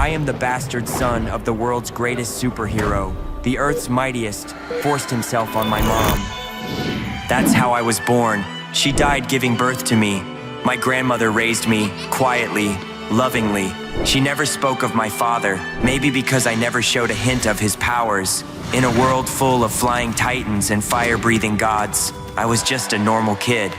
I am the bastard son of the world's greatest superhero. The Earth's mightiest forced himself on my mom. That's how I was born. She died giving birth to me. My grandmother raised me quietly, lovingly. She never spoke of my father, maybe because I never showed a hint of his powers. In a world full of flying titans and fire-breathing gods, I was just a normal kid.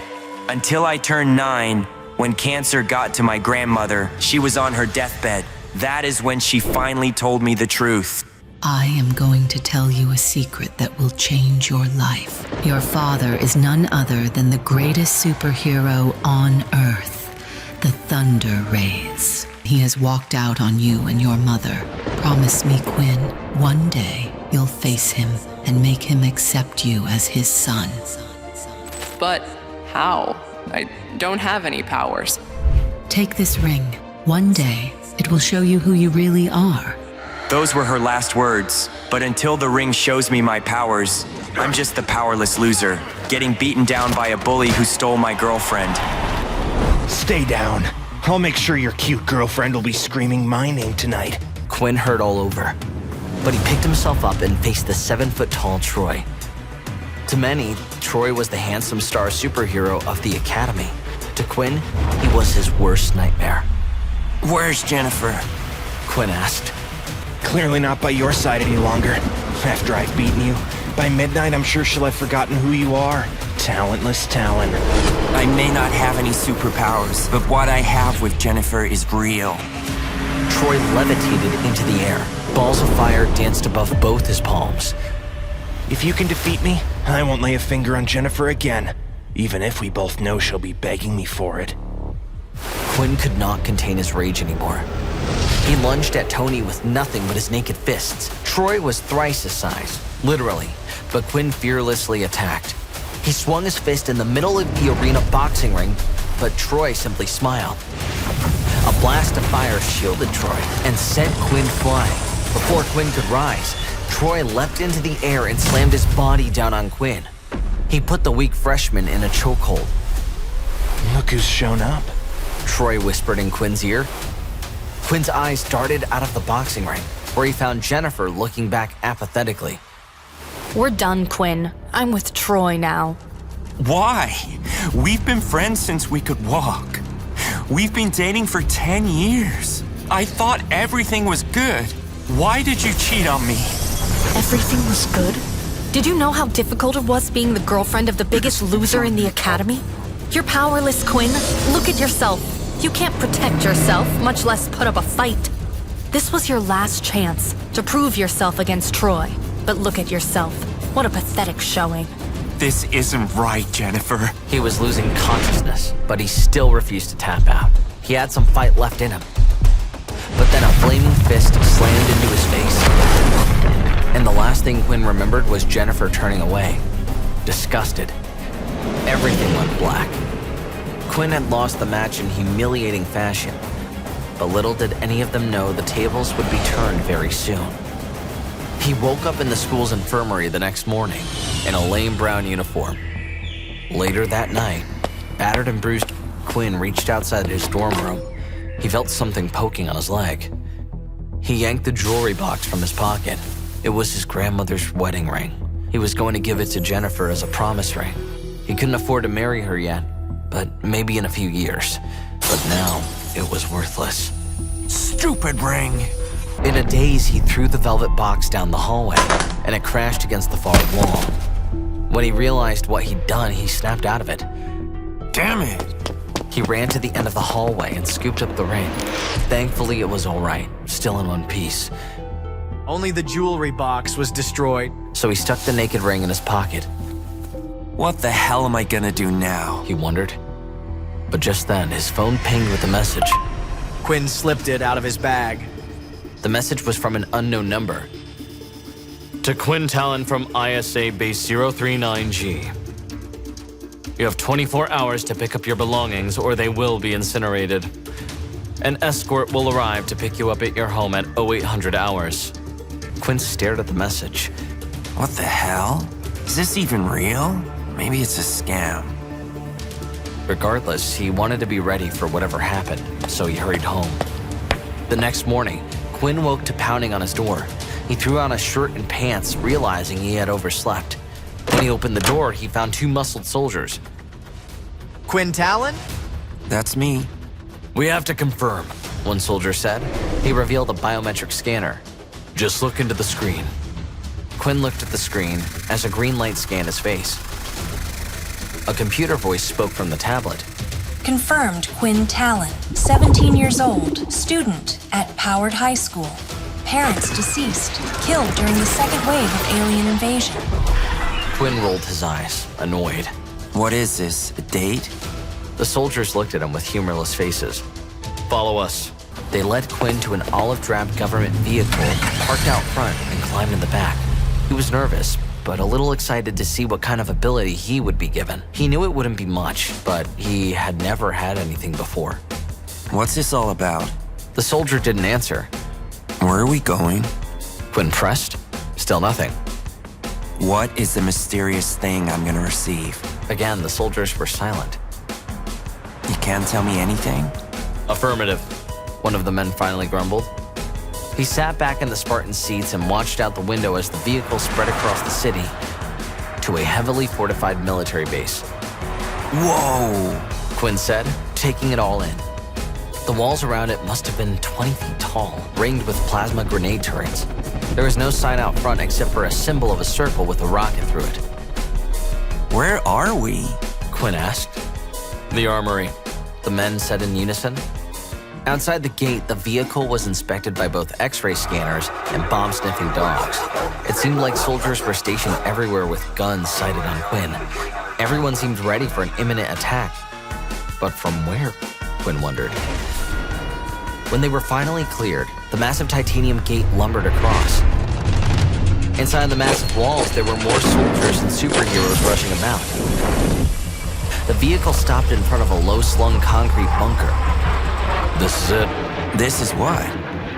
Until I turned 9, when cancer got to my grandmother, she was on her deathbed. That is when she finally told me the truth. I am going to tell you a secret that will change your life. Your father is none other than the greatest superhero on Earth, the Thunder Rays. He has walked out on you and your mother. Promise me, Quinn, one day you'll face him and make him accept you as his son. But how? I don't have any powers. Take this ring. One day, it will show you who you really are. Those were her last words, but until the ring shows me my powers, I'm just the powerless loser, getting beaten down by a bully who stole my girlfriend. Stay down. I'll make sure your cute girlfriend will be screaming my name tonight. Quinn heard all over, but he picked himself up and faced the 7-foot-tall Troy. To many, Troy was the handsome star superhero of the Academy. To Quinn, he was his worst nightmare. Where's Jennifer? Quinn asked. Clearly not by your side any longer. After I've beaten you, by midnight I'm sure she'll have forgotten who you are. Talentless Talon. I may not have any superpowers, but what I have with Jennifer is real. Troy levitated into the air. Balls of fire danced above both his palms. If you can defeat me, I won't lay a finger on Jennifer again, even if we both know she'll be begging me for it. Quinn could not contain his rage anymore. He lunged at Tony with nothing but his naked fists. Troy was thrice his size, literally, but Quinn fearlessly attacked. He swung his fist in the middle of the arena boxing ring, but Troy simply smiled. A blast of fire shielded Troy and sent Quinn flying. Before Quinn could rise, Troy leapt into the air and slammed his body down on Quinn. He put the weak freshman in a chokehold. Look who's shown up. Troy whispered in Quinn's ear. Quinn's eyes darted out of the boxing ring, where he found Jennifer looking back apathetically. We're done, Quinn. I'm with Troy now. Why? We've been friends since we could walk. We've been dating for 10 years. I thought everything was good. Why did you cheat on me? Everything was good? Did you know how difficult it was being the girlfriend of the biggest loser in the Academy? You're powerless, Quinn. Look at yourself. You can't protect yourself, much less put up a fight. This was your last chance to prove yourself against Troy. But look at yourself. What a pathetic showing. This isn't right, Jennifer. He was losing consciousness, but he still refused to tap out. He had some fight left in him. But then a flaming fist slammed into his face. And the last thing Quinn remembered was Jennifer turning away, disgusted. Everything went black. Quinn had lost the match in humiliating fashion, but little did any of them know the tables would be turned very soon. He woke up in the school's infirmary the next morning in a lame brown uniform. Later that night, battered and bruised, Quinn reached outside his dorm room. He felt something poking on his leg. He yanked the jewelry box from his pocket. It was his grandmother's wedding ring. He was going to give it to Jennifer as a promise ring. He couldn't afford to marry her yet, but maybe in a few years. But now, it was worthless. Stupid ring. In a daze, he threw the velvet box down the hallway, and it crashed against the far wall. When he realized what he'd done, he snapped out of it. Damn it. He ran to the end of the hallway and scooped up the ring. Thankfully, it was all right, still in one piece. Only the jewelry box was destroyed. So he stuck the naked ring in his pocket. What the hell am I gonna do now? He wondered. But just then, his phone pinged with a message. Quinn slipped it out of his bag. The message was from an unknown number. To Quinn Talon from ISA Base 039G. You have 24 hours to pick up your belongings or they will be incinerated. An escort will arrive to pick you up at your home at 0800 hours. Quinn stared at the message. What the hell? Is this even real? Maybe it's a scam. Regardless, he wanted to be ready for whatever happened, so he hurried home. The next morning, Quinn woke to pounding on his door. He threw on a shirt and pants, realizing he had overslept. When he opened the door, he found 2 muscled soldiers. Quinn Talon? That's me. "We have to confirm," one soldier said. He revealed a biometric scanner. "Just look into the screen." Quinn looked at the screen as a green light scanned his face. A computer voice spoke from the tablet. Confirmed Quinn Talon, 17 years old, student at Powered High School. Parents deceased, killed during the second wave of alien invasion. Quinn rolled his eyes, annoyed. What is this, a date? The soldiers looked at him with humorless faces. "Follow us." They led Quinn to an olive-drab government vehicle parked out front and climbed in the back. He was nervous, but a little excited to see what kind of ability he would be given. He knew it wouldn't be much, but he had never had anything before. What's this all about? The soldier didn't answer. Where are we going? Quinn pressed. Still nothing. What is the mysterious thing I'm gonna receive? Again, the soldiers were silent. You can't tell me anything? "Affirmative," one of the men finally grumbled. He sat back in the Spartan seats and watched out the window as the vehicle spread across the city to a heavily fortified military base. Whoa! Quinn said, taking it all in. The walls around it must have been 20 feet tall, ringed with plasma grenade turrets. There was no sign out front except for a symbol of a circle with a rocket through it. Where are we? Quinn asked. "The armory," the men said in unison. Outside the gate, the vehicle was inspected by both X-ray scanners and bomb-sniffing dogs. It seemed like soldiers were stationed everywhere with guns sighted on Quinn. Everyone seemed ready for an imminent attack. But from where? Quinn wondered. When they were finally cleared, the massive titanium gate lumbered across. Inside the massive walls, there were more soldiers and superheroes rushing about. The vehicle stopped in front of a low-slung concrete bunker. "This is it." This is what?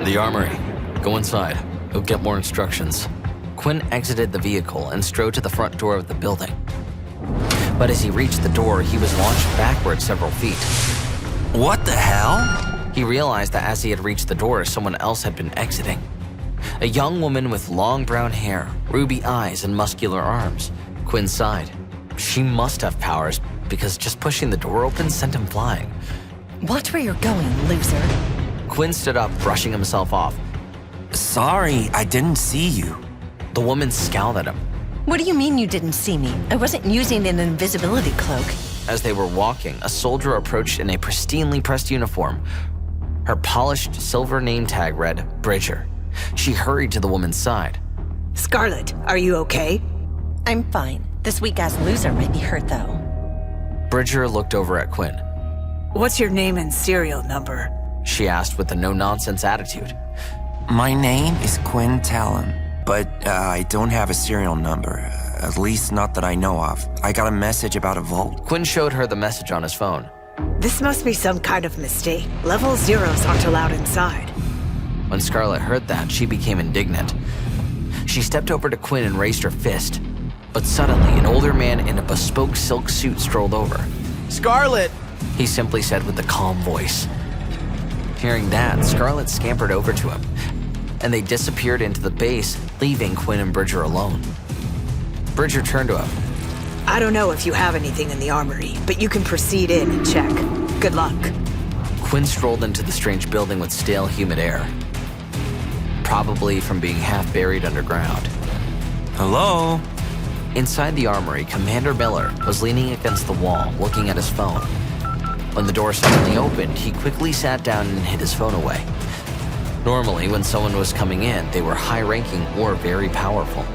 "The armory. Go inside. You'll get more instructions." Quinn exited the vehicle and strode to the front door of the building. But as he reached the door, he was launched backward several feet. What the hell? He realized that as he had reached the door, someone else had been exiting. A young woman with long brown hair, ruby eyes, and muscular arms. Quinn sighed. She must have powers, because just pushing the door open sent him flying. Watch where you're going, loser. Quinn stood up, brushing himself off. Sorry, I didn't see you. The woman scowled at him. What do you mean you didn't see me? I wasn't using an invisibility cloak. As they were walking, a soldier approached in a pristinely pressed uniform. Her polished silver name tag read, Bridger. She hurried to the woman's side. Scarlet, are you okay? I'm fine. This weak-ass loser might be hurt, though. Bridger looked over at Quinn. What's your name and serial number? She asked with a no-nonsense attitude. My name is Quinn Talon, but I don't have a serial number. At least not that I know of. I got a message about a vault. Quinn showed her the message on his phone. This must be some kind of mistake. Level zeros aren't allowed inside. When Scarlet heard that, she became indignant. She stepped over to Quinn and raised her fist. But suddenly, an older man in a bespoke silk suit strolled over. Scarlet! He simply said with a calm voice. Hearing that, Scarlet scampered over to him, and they disappeared into the base, leaving Quinn and Bridger alone. Bridger turned to him. I don't know if you have anything in the armory, but you can proceed in and check. Good luck. Quinn strolled into the strange building with stale, humid air. Probably from being half buried underground. Hello? Inside the armory, Commander Miller was leaning against the wall, looking at his phone. When the door suddenly opened, he quickly sat down and hid his phone away. Normally, when someone was coming in, they were high-ranking or very powerful.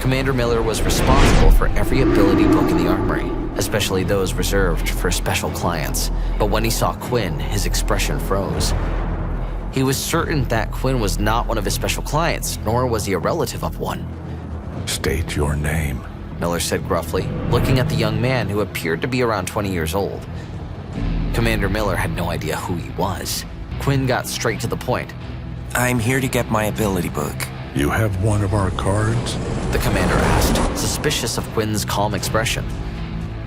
Commander Miller was responsible for every ability book in the armory, especially those reserved for special clients. But when he saw Quinn, his expression froze. He was certain that Quinn was not one of his special clients, nor was he a relative of one. State your name, Miller said gruffly, looking at the young man who appeared to be around 20 years old. Commander Miller had no idea who he was. Quinn got straight to the point. I'm here to get my ability book. You have one of our cards? The commander asked, suspicious of Quinn's calm expression.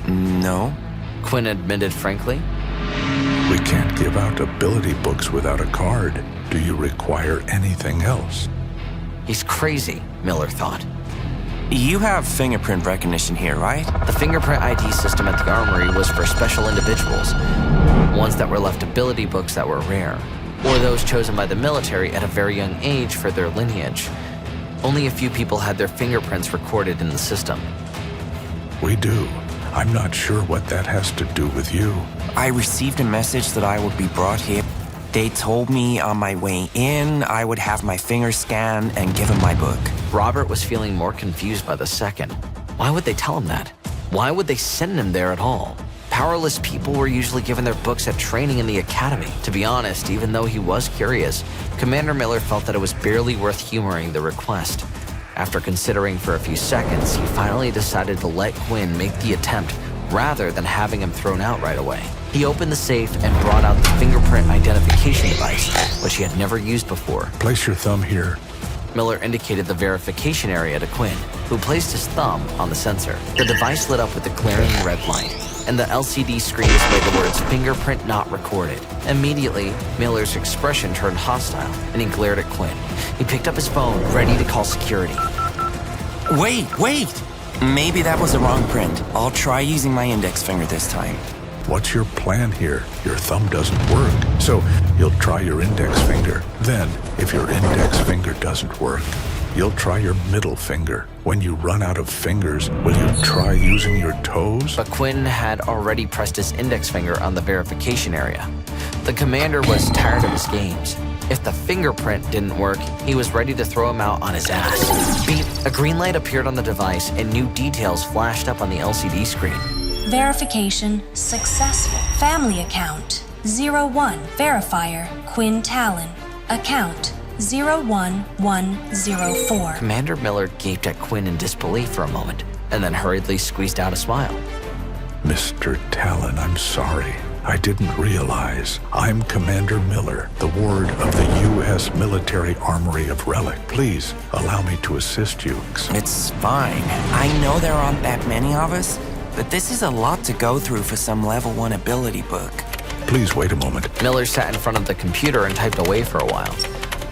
No. Quinn admitted frankly. We can't give out ability books without a card. Do you require anything else? He's crazy, Miller thought. You have fingerprint recognition here, right? The fingerprint ID system at the armory was for special individuals, ones that were left ability books that were rare, or those chosen by the military at a very young age for their lineage. Only a few people had their fingerprints recorded in the system. We do. I'm not sure what that has to do with you. I received a message that I would be brought here. They told me on my way in, I would have my finger scanned and given my book. Robert was feeling more confused by the second. Why would they tell him that? Why would they send him there at all? Powerless people were usually given their books at training in the academy. To be honest, even though he was curious, Commander Miller felt that it was barely worth humoring the request. After considering for a few seconds, he finally decided to let Quinn make the attempt rather than having him thrown out right away. He opened the safe and brought out the fingerprint identification device, which he had never used before. Place your thumb here. Miller indicated the verification area to Quinn, who placed his thumb on the sensor. The device lit up with a glaring red light, and the LCD screen displayed the words "fingerprint not recorded." Immediately, Miller's expression turned hostile, and he glared at Quinn. He picked up his phone, ready to call security. Wait! Maybe that was the wrong print. I'll try using my index finger this time. What's your plan here? Your thumb doesn't work, so you'll try your index finger. Then, if your index finger doesn't work, you'll try your middle finger. When you run out of fingers, will you try using your toes? But Quinn had already pressed his index finger on the verification area. The commander was tired of his games. If the fingerprint didn't work, he was ready to throw him out on his ass. Beep! A green light appeared on the device and new details flashed up on the LCD screen. Verification successful. Family account 01. Verifier Quinn Talon. Account 01104. Commander Miller gaped at Quinn in disbelief for a moment, and then hurriedly squeezed out a smile. Mr. Talon, I'm sorry. I didn't realize. I'm Commander Miller, the ward of the U.S. Military Armory of Relic. Please, allow me to assist you. It's fine. I know there aren't that many of us, but this is a lot to go through for some level 1 ability book. Please wait a moment. Miller sat in front of the computer and typed away for a while.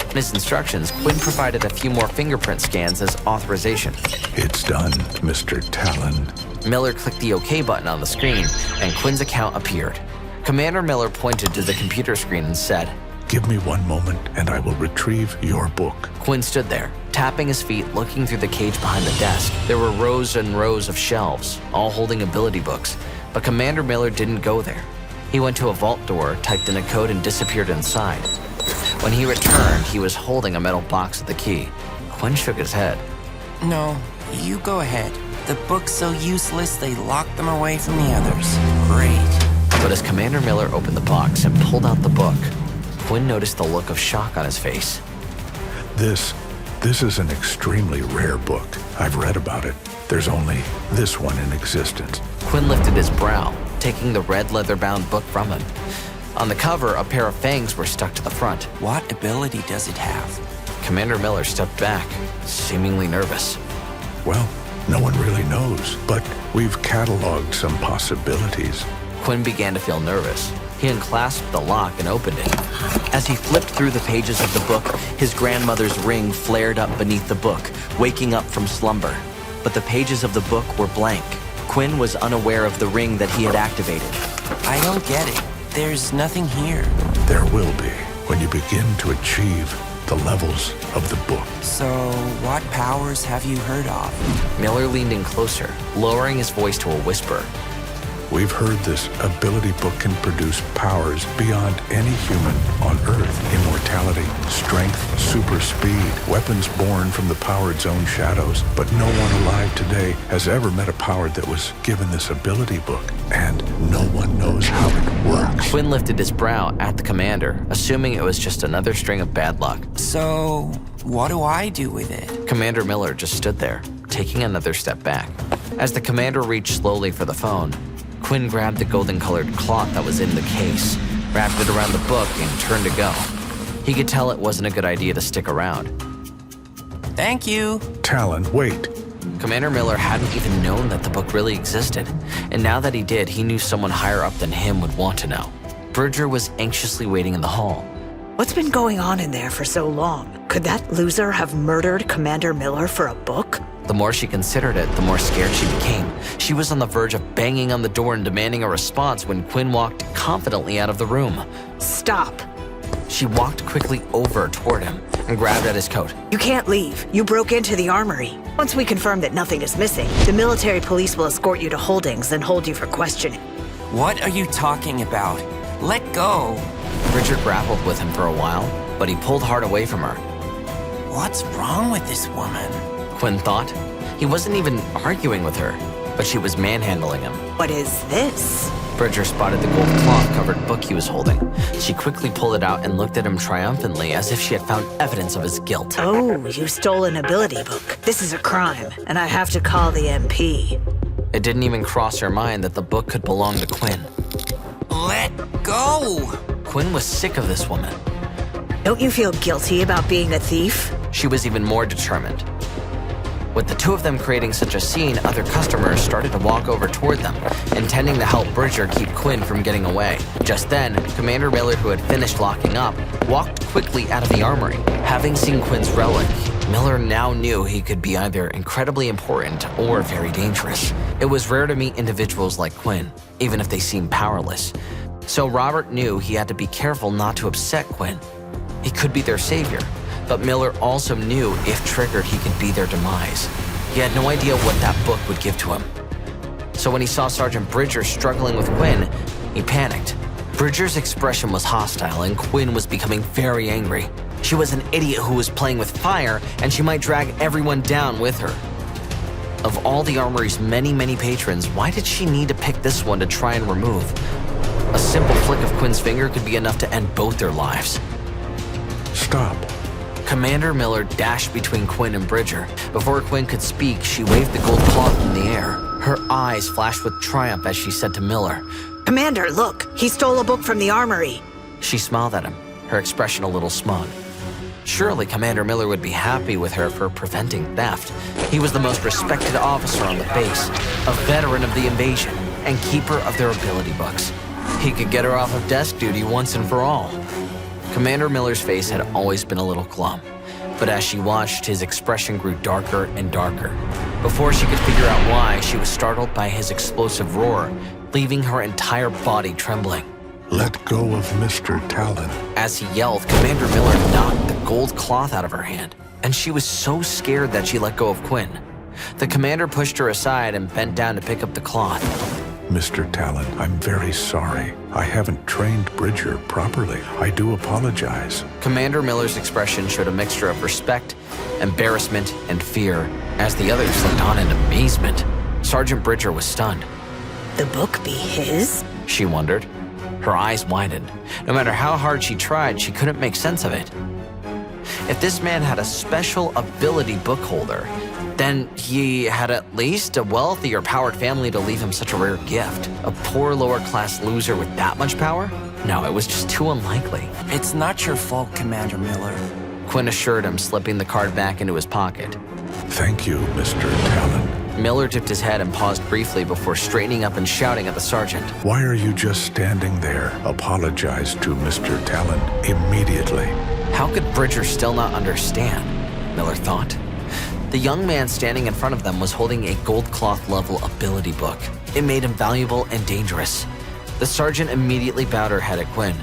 In his instructions, Quinn provided a few more fingerprint scans as authorization. It's done, Mr. Talon. Miller clicked the OK button on the screen, and Quinn's account appeared. Commander Miller pointed to the computer screen and said, "Give me one moment, and I will retrieve your book." Quinn stood there, tapping his feet, looking through the cage behind the desk. There were rows and rows of shelves, all holding ability books, but Commander Miller didn't go there. He went to a vault door, typed in a code, and disappeared inside. When he returned, he was holding a metal box with the key. Quinn shook his head. No, you go ahead. The book's so useless, they locked them away from the others. Great. But as Commander Miller opened the box and pulled out the book, Quinn noticed the look of shock on his face. This is an extremely rare book. I've read about it. There's only this one in existence. Quinn lifted his brow, taking the red leather-bound book from him. On the cover, a pair of fangs were stuck to the front. What ability does it have? Commander Miller stepped back, seemingly nervous. Well, no one really knows, but we've cataloged some possibilities. Quinn began to feel nervous. He unclasped the lock and opened it. As he flipped through the pages of the book, his grandmother's ring flared up beneath the book, waking up from slumber. But the pages of the book were blank. Quinn was unaware of the ring that he had activated. I don't get it. There's nothing here. There will be when you begin to achieve the levels of the book. So, what powers have you heard of? Miller leaned in closer, lowering his voice to a whisper. We've heard this ability book can produce powers beyond any human on Earth. Immortality, strength, super speed, weapons born from the powered's own shadows. But no one alive today has ever met a power that was given this ability book, and no one knows how it works. Quinn lifted his brow at the commander, assuming it was just another string of bad luck. So, what do I do with it? Commander Miller just stood there, taking another step back. As the commander reached slowly for the phone, Quinn grabbed the golden-colored cloth that was in the case, wrapped it around the book, and turned to go. He could tell it wasn't a good idea to stick around. Thank you. Talon, wait. Commander Miller hadn't even known that the book really existed, and now that he did, he knew someone higher up than him would want to know. Bridger was anxiously waiting in the hall. What's been going on in there for so long? Could that loser have murdered Commander Miller for a book? The more she considered it, the more scared she became. She was on the verge of banging on the door and demanding a response when Quinn walked confidently out of the room. Stop. She walked quickly over toward him and grabbed at his coat. You can't leave. You broke into the armory. Once we confirm that nothing is missing, the military police will escort you to holdings and hold you for questioning. What are you talking about? Let go. Bridger grappled with him for a while, but he pulled hard away from her. What's wrong with this woman? Quinn thought. He wasn't even arguing with her, but she was manhandling him. What is this? Bridger spotted the gold cloth-covered book he was holding. She quickly pulled it out and looked at him triumphantly as if she had found evidence of his guilt. Oh, you stole an ability book. This is a crime, and I have to call the MP. It didn't even cross her mind that the book could belong to Quinn. Let go! Quinn was sick of this woman. Don't you feel guilty about being a thief? She was even more determined. With the two of them creating such a scene, other customers started to walk over toward them, intending to help Bridger keep Quinn from getting away. Just then, Commander Miller, who had finished locking up, walked quickly out of the armory. Having seen Quinn's relic, Miller now knew he could be either incredibly important or very dangerous. It was rare to meet individuals like Quinn, even if they seemed powerless. So Robert knew he had to be careful not to upset Quinn. He could be their savior, but Miller also knew if triggered, he could be their demise. He had no idea what that book would give to him. So when he saw Sergeant Bridger struggling with Quinn, he panicked. Bridger's expression was hostile, and Quinn was becoming very angry. She was an idiot who was playing with fire, and she might drag everyone down with her. Of all the armory's many patrons, why did she need to pick this one to try and remove? A simple flick of Quinn's finger could be enough to end both their lives. Stop. Commander Miller dashed between Quinn and Bridger. Before Quinn could speak, she waved the gold cloth in the air. Her eyes flashed with triumph as she said to Miller, Commander, look! He stole a book from the armory. She smiled at him, her expression a little smug. Surely Commander Miller would be happy with her for preventing theft. He was the most respected officer on the base, a veteran of the invasion, and keeper of their ability books. He could get her off of desk duty once and for all. Commander Miller's face had always been a little glum, but as she watched, his expression grew darker and darker. Before she could figure out why, she was startled by his explosive roar, leaving her entire body trembling. Let go of Mr. Talon. As he yelled, Commander Miller knocked the gold cloth out of her hand, and she was so scared that she let go of Quinn. The commander pushed her aside and bent down to pick up the cloth. Mr. Talon, I'm very sorry. I haven't trained Bridger properly. I do apologize. Commander Miller's expression showed a mixture of respect, embarrassment, and fear, as the others looked on in amazement. Sergeant Bridger was stunned. The book be his? She wondered. Her eyes widened. No matter how hard she tried, she couldn't make sense of it. If this man had a special ability book holder, then he had at least a wealthy or powered family to leave him such a rare gift. A poor lower-class loser with that much power? No, it was just too unlikely. It's not your fault, Commander Miller. Quinn assured him, slipping the card back into his pocket. Thank you, Mr. Talon. Miller tipped his head and paused briefly before straightening up and shouting at the sergeant. Why are you just standing there? Apologize to Mr. Talon immediately. How could Bridger still not understand? Miller thought. The young man standing in front of them was holding a gold cloth level ability book. It made him valuable and dangerous. The sergeant immediately bowed her head at Quinn.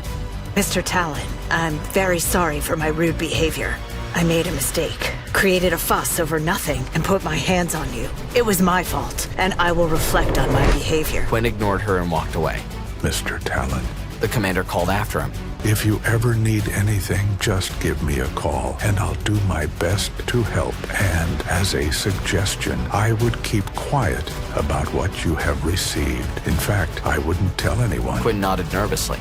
Mr. Talon, I'm very sorry for my rude behavior. I made a mistake, created a fuss over nothing, and put my hands on you. It was my fault, and I will reflect on my behavior. Quinn ignored her and walked away. Mr. Talon, the commander called after him. If you ever need anything, just give me a call, and I'll do my best to help. And as a suggestion, I would keep quiet about what you have received. In fact, I wouldn't tell anyone. Quinn nodded nervously.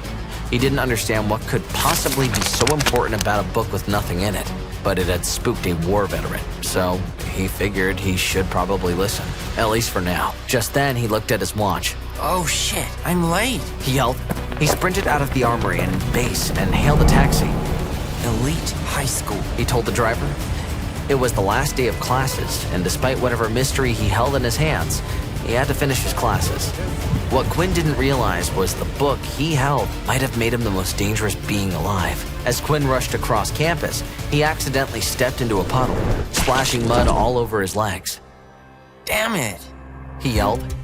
He didn't understand what could possibly be so important about a book with nothing in it, but it had spooked a war veteran, so he figured he should probably listen, at least for now. Just then, he looked at his watch. Oh shit, I'm late, he yelled. He sprinted out of the armory and base and hailed a taxi. Elite High School, he told the driver. It was the last day of classes, and despite whatever mystery he held in his hands, he had to finish his classes. What Quinn didn't realize was the book he held might have made him the most dangerous being alive. As Quinn rushed across campus, he accidentally stepped into a puddle, splashing mud all over his legs. Damn it! He yelled.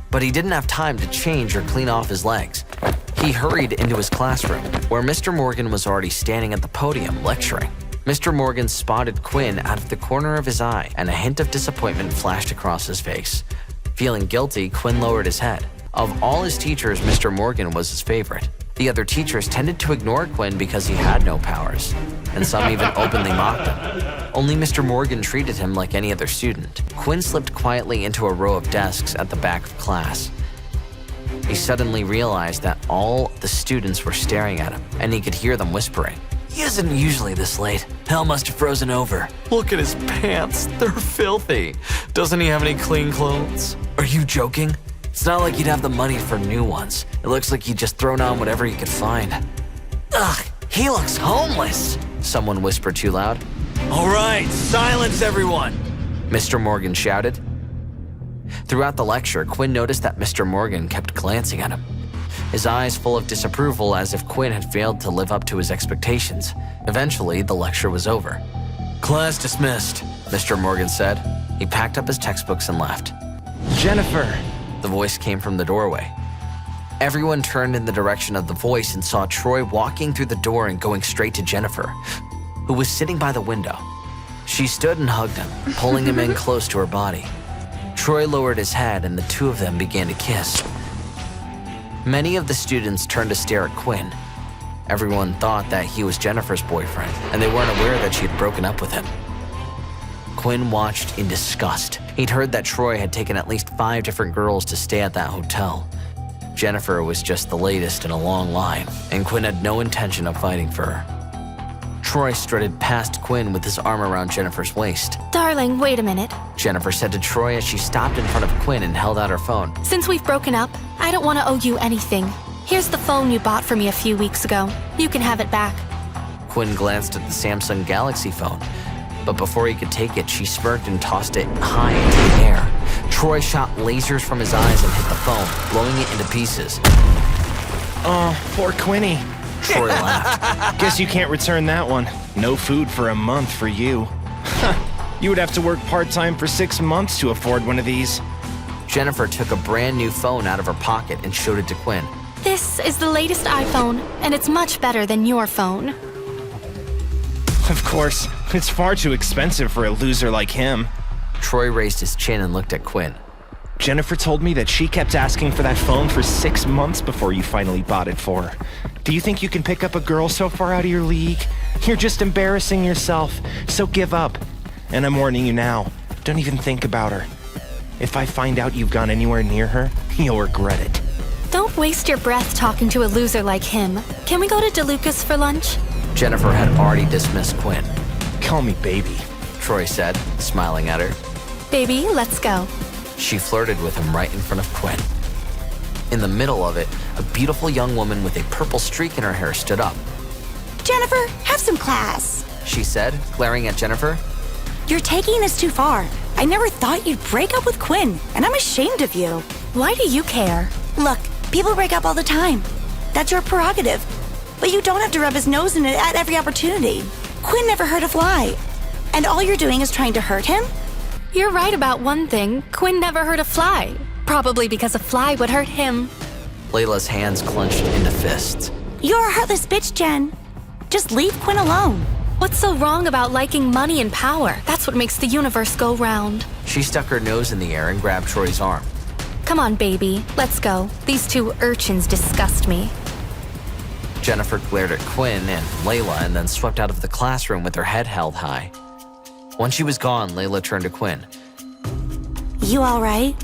But he didn't have time to change or clean off his legs. He hurried into his classroom, where Mr. Morgan was already standing at the podium lecturing. Mr. Morgan spotted Quinn out of the corner of his eye, and a hint of disappointment flashed across his face. Feeling guilty, Quinn lowered his head. Of all his teachers, Mr. Morgan was his favorite. The other teachers tended to ignore Quinn because he had no powers, and some even openly mocked him. Only Mr. Morgan treated him like any other student. Quinn slipped quietly into a row of desks at the back of class. He suddenly realized that all the students were staring at him, and he could hear them whispering. He isn't usually this late. Hell must have frozen over. Look at his pants. They're filthy. Doesn't he have any clean clothes? Are you joking? It's not like he'd have the money for new ones. It looks like he'd just thrown on whatever he could find. Ugh, he looks homeless, someone whispered too loud. All right, silence everyone. Mr. Morgan shouted. Throughout the lecture, Quinn noticed that Mr. Morgan kept glancing at him, his eyes full of disapproval as if Quinn had failed to live up to his expectations. Eventually, the lecture was over. Class dismissed, Mr. Morgan said. He packed up his textbooks and left. Jennifer! The voice came from the doorway. Everyone turned in the direction of the voice and saw Troy walking through the door and going straight to Jennifer, who was sitting by the window. She stood and hugged him, pulling him in close to her body. Troy lowered his head and the two of them began to kiss. Many of the students turned to stare at Quinn. Everyone thought that he was Jennifer's boyfriend, and they weren't aware that she had broken up with him. Quinn watched in disgust. He'd heard that Troy had taken at least 5 different girls to stay at that hotel. Jennifer was just the latest in a long line, and Quinn had no intention of fighting for her. Troy strutted past Quinn with his arm around Jennifer's waist. Darling, wait a minute. Jennifer said to Troy as she stopped in front of Quinn and held out her phone. Since we've broken up, I don't want to owe you anything. Here's the phone you bought for me a few weeks ago. You can have it back. Quinn glanced at the Samsung Galaxy phone, but before he could take it, she smirked and tossed it high into the air. Troy shot lasers from his eyes and hit the phone, blowing it into pieces. Oh, poor Quinny. Troy laughed. Guess you can't return that one. No food for a month for you. You would have to work part-time for 6 months to afford one of these. Jennifer took a brand new phone out of her pocket and showed it to Quinn. This is the latest iPhone, and it's much better than your phone. Of course, it's far too expensive for a loser like him. Troy raised his chin and looked at Quinn. Jennifer told me that she kept asking for that phone for 6 months before you finally bought it for her. Do you think you can pick up a girl so far out of your league? You're just embarrassing yourself, so give up. And I'm warning you now, don't even think about her. If I find out you've gone anywhere near her, you'll regret it. Don't waste your breath talking to a loser like him. Can we go to DeLuca's for lunch? Jennifer had already dismissed Quinn. Call me baby, Troy said, smiling at her. Baby, let's go. She flirted with him right in front of Quinn. In the middle of it, a beautiful young woman with a purple streak in her hair stood up. Jennifer, have some class, She said, glaring at Jennifer. You're taking this too far. I never thought you'd break up with Quinn, and I'm ashamed of you. Why do you care? Look, people break up all the time. That's your prerogative. But you don't have to rub his nose in it at every opportunity. Quinn never hurt a fly. And all you're doing is trying to hurt him? You're right about one thing. Quinn never hurt a fly. Probably because a fly would hurt him. Layla's hands clenched into fists. You're a heartless bitch, Jen. Just leave Quinn alone. What's so wrong about liking money and power? That's what makes the universe go round. She stuck her nose in the air and grabbed Troy's arm. Come on, baby. Let's go. These two urchins disgust me. Jennifer glared at Quinn and Layla and then swept out of the classroom with her head held high. Once she was gone, Layla turned to Quinn. You all right?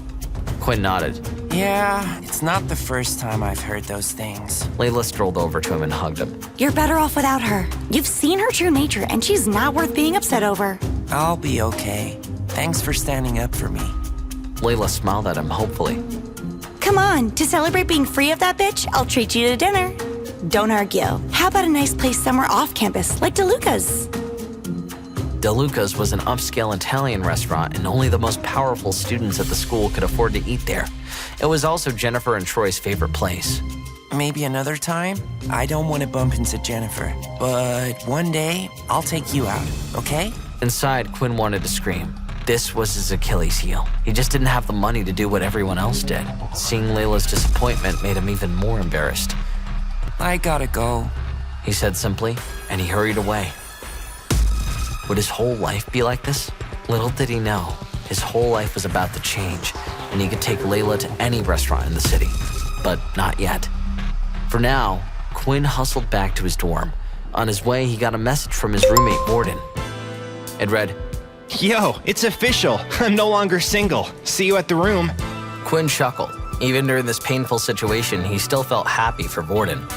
Quinn nodded. Yeah, it's not the first time I've heard those things. Layla strolled over to him and hugged him. You're better off without her. You've seen her true nature, and she's not worth being upset over. I'll be okay. Thanks for standing up for me. Layla smiled at him hopefully. Come on, to celebrate being free of that bitch, I'll treat you to dinner. Don't argue. How about a nice place somewhere off campus, like DeLuca's? De Luca's was an upscale Italian restaurant, and only the most powerful students at the school could afford to eat there. It was also Jennifer and Troy's favorite place. Maybe another time? I don't want to bump into Jennifer, but one day I'll take you out, okay? Inside, Quinn wanted to scream. This was his Achilles heel. He just didn't have the money to do what everyone else did. Seeing Layla's disappointment made him even more embarrassed. I gotta go, he said simply, and he hurried away. Would his whole life be like this? Little did he know, his whole life was about to change, and he could take Layla to any restaurant in the city. But not yet. For now, Quinn hustled back to his dorm. On his way, he got a message from his roommate, Borden. It read, Yo, it's official. I'm no longer single. See you at the room. Quinn chuckled. Even during this painful situation, he still felt happy for Borden.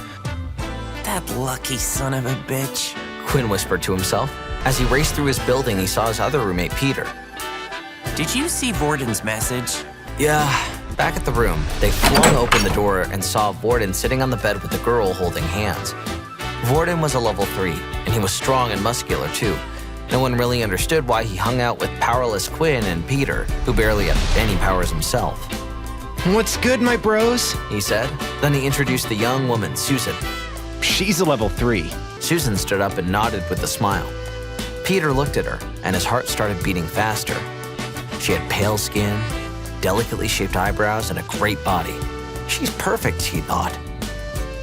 That lucky son of a bitch, Quinn whispered to himself. As he raced through his building, he saw his other roommate, Peter. Did you see Vorden's message? Yeah. Back at the room, they flung open the door and saw Borden sitting on the bed with a girl holding hands. Borden was a level 3, and he was strong and muscular too. No one really understood why he hung out with powerless Quinn and Peter, who barely had any powers himself. What's good, my bros? He said. Then he introduced the young woman, Susan. She's a level 3. Susan stood up and nodded with a smile. Peter looked at her, and his heart started beating faster. She had pale skin, delicately shaped eyebrows, and a great body. She's perfect, he thought.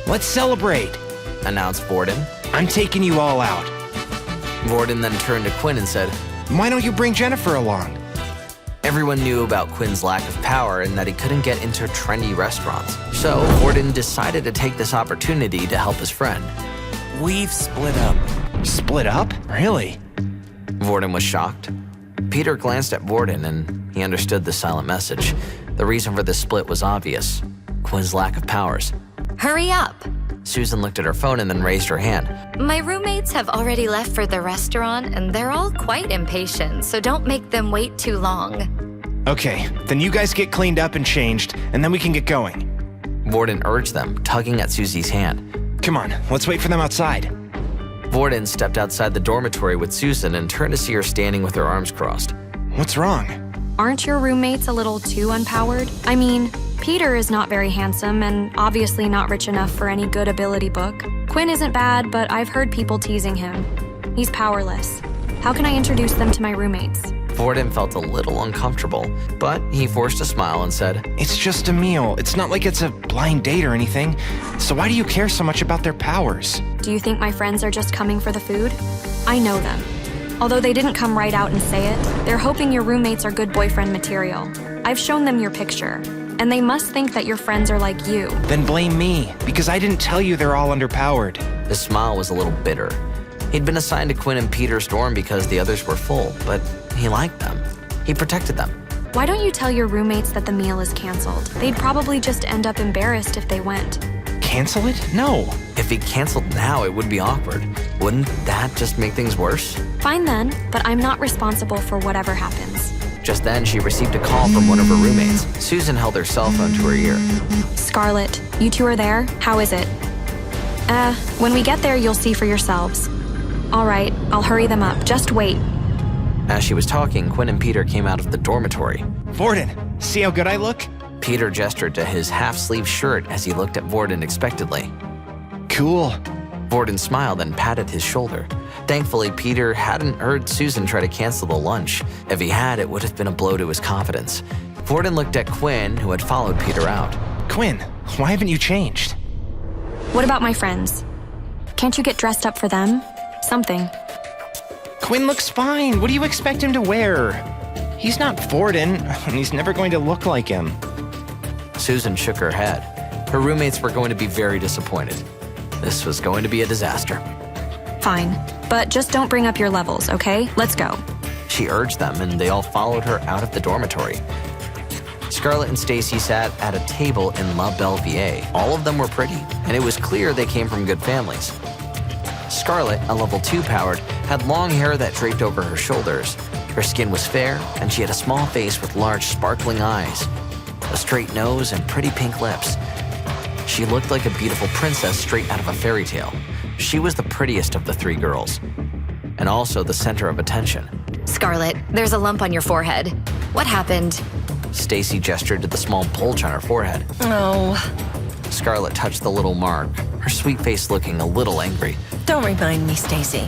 Let's celebrate, announced Borden. I'm taking you all out. Borden then turned to Quinn and said, Why don't you bring Jennifer along? Everyone knew about Quinn's lack of power and that he couldn't get into trendy restaurants. So Borden decided to take this opportunity to help his friend. We've split up. Split up? Really? Borden was shocked. Peter glanced at Borden and he understood the silent message. The reason for this split was obvious. Quinn's lack of powers. Hurry up. Susan looked at her phone and then raised her hand. My roommates have already left for the restaurant and they're all quite impatient, so don't make them wait too long. Okay, then you guys get cleaned up and changed, and then we can get going. Borden urged them, tugging at Susie's hand. Come on, let's wait for them outside. Borden stepped outside the dormitory with Susan and turned to see her standing with her arms crossed. What's wrong? Aren't your roommates a little too unpowered? I mean, Peter is not very handsome and obviously not rich enough for any good ability book. Quinn isn't bad, but I've heard people teasing him. He's powerless. How can I introduce them to my roommates? Borden felt a little uncomfortable, but he forced a smile and said, It's just a meal. It's not like it's a blind date or anything. So why do you care so much about their powers? Do you think my friends are just coming for the food? I know them. Although they didn't come right out and say it, they're hoping your roommates are good boyfriend material. I've shown them your picture, and they must think that your friends are like you. Then blame me, because I didn't tell you they're all underpowered. His smile was a little bitter. He'd been assigned to Quinn and Peter's dorm because the others were full, but he liked them. He protected them. Why don't you tell your roommates that the meal is canceled? They'd probably just end up embarrassed if they went. Cancel it? No. If he canceled now, it would be awkward. Wouldn't that just make things worse? Fine then, but I'm not responsible for whatever happens. Just then, she received a call from one of her roommates. Susan held her cell phone to her ear. Scarlett, you two are there? How is it? When we get there, you'll see for yourselves. All right, I'll hurry them up. Just wait. As she was talking, Quinn and Peter came out of the dormitory. Borden, see how good I look? Peter gestured to his half-sleeve shirt as he looked at Borden expectantly. Cool. Borden smiled and patted his shoulder. Thankfully, Peter hadn't heard Susan try to cancel the lunch. If he had, it would have been a blow to his confidence. Borden looked at Quinn, who had followed Peter out. Quinn, why haven't you changed? What about my friends? Can't you get dressed up for them? Something. Quinn looks fine. What do you expect him to wear? He's not Borden, and he's never going to look like him. Susan shook her head. Her roommates were going to be very disappointed. This was going to be a disaster. Fine, but just don't bring up your levels, okay? Let's go. She urged them, and they all followed her out of the dormitory. Scarlett and Stacy sat at a table in La Belle. All of them were pretty, and it was clear they came from good families. Scarlett, a level 2 powered, had long hair that draped over her shoulders. Her skin was fair, and she had a small face with large sparkling eyes, a straight nose, and pretty pink lips. She looked like a beautiful princess straight out of a fairy tale. She was the prettiest of the 3 girls. and also the center of attention. Scarlet, there's a lump on your forehead. What happened? Stacy gestured to the small bulge on her forehead. Oh, Scarlet touched the little mark, her sweet face looking a little angry. don't remind me, Stacy.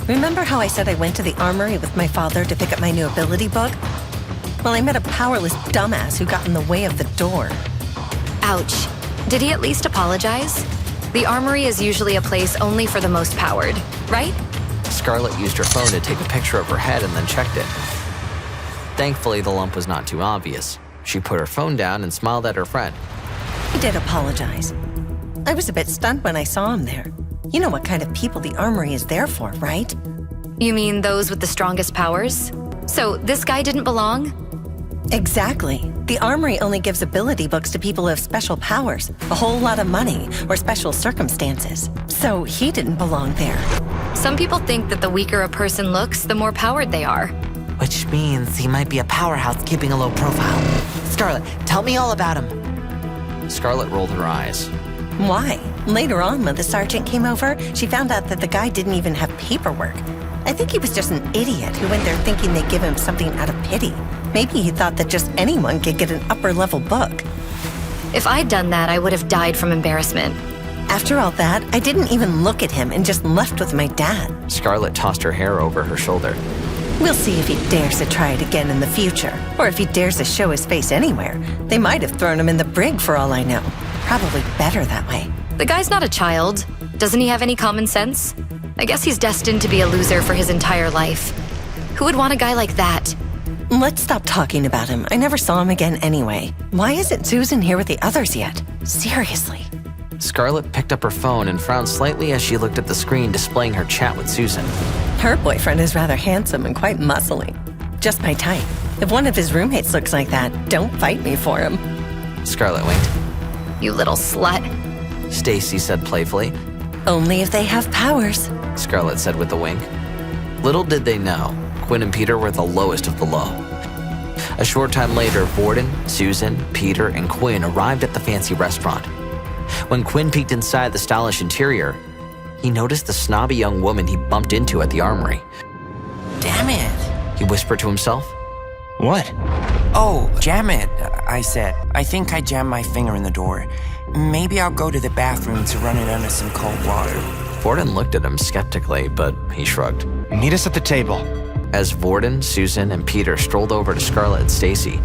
Remember how I said I went to the armory with my father to pick up my new ability book? Well, I met a powerless dumbass who got in the way of the door. Ouch. Did he at least apologize? The armory is usually a place only for the most powered, right? Scarlet used her phone to take a picture of her head and then checked it. Thankfully, the lump was not too obvious. She put her phone down and smiled at her friend. He did apologize. I was a bit stunned when I saw him there. You know what kind of people the armory is there for, right? You mean those with the strongest powers? So this guy didn't belong? Exactly. The armory only gives ability books to people who have special powers, a whole lot of money, or special circumstances. So he didn't belong there. Some people think that the weaker a person looks, the more powered they are. Which means he might be a powerhouse keeping a low profile. Scarlet, tell me all about him. Scarlet rolled her eyes. Why? Later on, when the sergeant came over, she found out that the guy didn't even have paperwork. I think he was just an idiot who went there thinking they'd give him something out of pity. Maybe he thought that just anyone could get an upper-level book. If I'd done that, I would have died from embarrassment. After all that, I didn't even look at him and just left with my dad. Scarlet tossed her hair over her shoulder. We'll see if he dares to try it again in the future, or if he dares to show his face anywhere. They might have thrown him in the brig for all I know. Probably better that way. The guy's not a child. Doesn't he have any common sense? I guess he's destined to be a loser for his entire life. Who would want a guy like that? Let's stop talking about him. I never saw him again anyway. Why isn't Susan here with the others yet? Seriously. Scarlet picked up her phone and frowned slightly as she looked at the screen displaying her chat with Susan. Her boyfriend is rather handsome and quite muscly. Just my type. If one of his roommates looks like that, don't fight me for him. Scarlet winked. You little slut. Stacy said playfully. Only if they have powers, Scarlet said with a wink. Little did they know, Quinn and Peter were the lowest of the low. A short time later, Borden, Susan, Peter, and Quinn arrived at the fancy restaurant. When Quinn peeked inside the stylish interior, he noticed the snobby young woman he bumped into at the armory. Damn it! He whispered to himself. What? Oh, jam it, I said. I think I jammed my finger in the door. Maybe I'll go to the bathroom to run it under some cold water. Borden looked at him skeptically, but he shrugged. Meet us at the table. As Borden, Susan, and Peter strolled over to Scarlet and Stacy,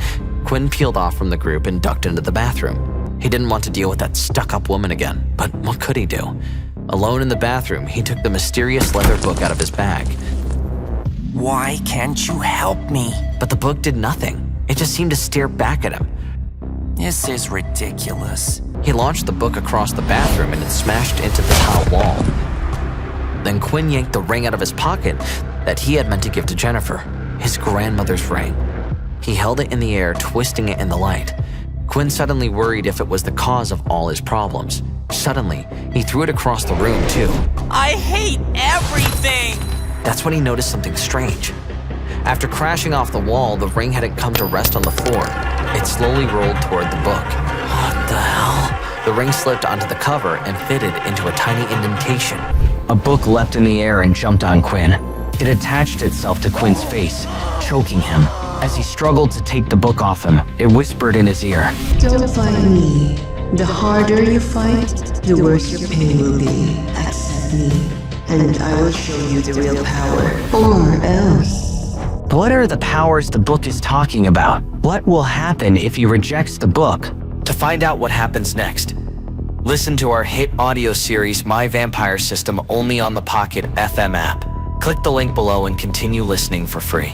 Quinn peeled off from the group and ducked into the bathroom. He didn't want to deal with that stuck-up woman again, but what could he do? Alone in the bathroom, he took the mysterious leather book out of his bag. Why can't you help me? But the book did nothing. It just seemed to stare back at him. This is ridiculous. He launched the book across the bathroom and it smashed into the tile wall. Then Quinn yanked the ring out of his pocket that he had meant to give to Jennifer, his grandmother's ring. He held it in the air, twisting it in the light. Quinn suddenly worried if it was the cause of all his problems. Suddenly, he threw it across the room, too. I hate everything! That's when he noticed something strange. After crashing off the wall, the ring hadn't come to rest on the floor. It slowly rolled toward the book. What the hell? The ring slipped onto the cover and fitted into a tiny indentation. A book leapt in the air and jumped on Quinn. It attached itself to Quinn's face, choking him. As he struggled to take the book off him, it whispered in his ear. Don't fight me. The harder you fight, the worse your pain will be. Accept me, and I will show you the real power. Or else. What are the powers the book is talking about? What will happen if he rejects the book? To find out what happens next, listen to our hit audio series My Vampire System only on the Pocket FM app. Click the link below and continue listening for free.